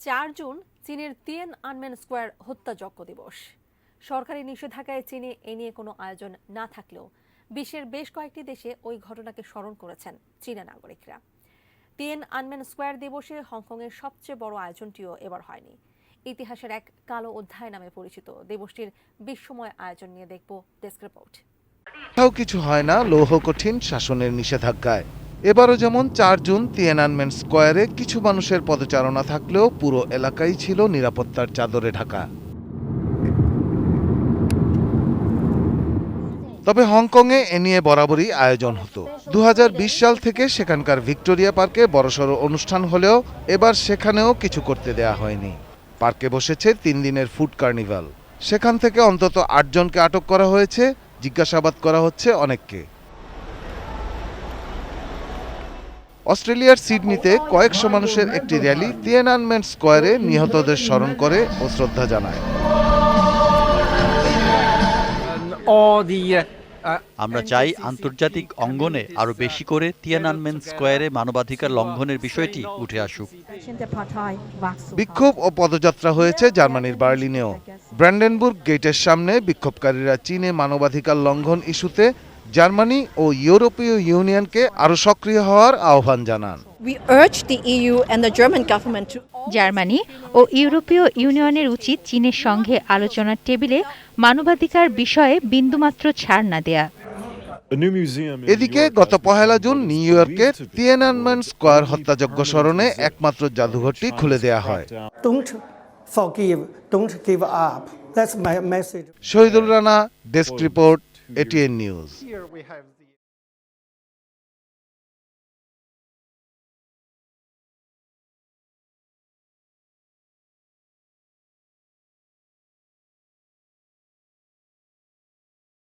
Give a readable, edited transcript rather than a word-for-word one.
4 June চীনের তিয়ানআনমেন square হত্যাযজ্ঞ দিবস। সরকারি নিষেধাজ্ঞায় চীনে এ নিয়ে কোনো আয়োজন না থাকলেও বিশ্বের বেশ কয়েকটি দেশে ওই ঘটনাকে স্মরণ করেছেন চীনা নাগরিকরা। তিয়ানআনমেন স্কয়ার দিবসে হংকংয়ের সবচেয়ে বড় আয়োজনটিও এবার হয়নি। ইতিহাসের এক কালো অধ্যায় নামে পরিচিত দিবসটির বিস্ময় আয়োজন নিয়ে দেখব ডেস্ক রিপোর্ট। কোথাও কিছু হয় না লৌহ কঠিন শাসনের নিষেধাজ্ঞায়। এবারও যেমন 4 জুন তিয়ানআনমেন স্কয়ারে কিছু মানুষের পদচারণা থাকলেও পুরো এলাকাই ছিল নিরাপত্তার চাদরে ঢাকা। তবে হংকংয়ে এ নিয়ে বরাবরই আয়োজন হতো। 2020 সাল থেকে সেখানকার ভিক্টোরিয়া পার্কে বড়সড় অনুষ্ঠান হলেও এবার সেখানেও কিছু করতে দেয়া হয়নি। পার্কে বসেছে 3 দিনের ফুড কার্নিভাল। সেখান থেকে অন্তত 8 জনকে আটক করা হয়েছে, জিজ্ঞাসাবাদ করা হচ্ছে অনেককে। অস্ট্রেলিয়ার সিডনিতে কয়েকশো মানুষের একটি র্যালি তিয়ানআনমেন স্কয়ারে নিহতদের স্মরণ করে ও শ্রদ্ধা জানায়। আমরা চাই আন্তর্জাতিক অঙ্গনে আরো বেশি করে তিয়ানআনমেন স্কয়ারে মানবাধিকার লঙ্ঘনের বিষয়টি উঠে আসুক। বিক্ষোভ ও পদযাত্রা হয়েছে জার্মানির বার্লিনেও। ব্র্যান্ডেনবুর্গ গেটের সামনে বিক্ষোভকারীরা চীনে মানবাধিকার লঙ্ঘন ইস্যুতে জার্মানি ও ইউরোপীয় ইউনিয়নকে আরো সক্রিয় হওয়ার আহ্বান জানান। জার্মানি ও ইউরোপীয় ইউনিয়নের উচিত চীনের সঙ্গে আলোচনার টেবিলে মানবাধিকার বিষয়ে বিন্দুমাত্র ছাড় না দেয়া। এদিকে গত 1 জুন নিউ ইয়র্কে তিয়ানআনমেন স্কয়ার হত্যাযজ্ঞ স্মরণে একমাত্র জাদুঘরটি খুলে দেয়া হয়। Shahidul Rana, desk report, ATN news.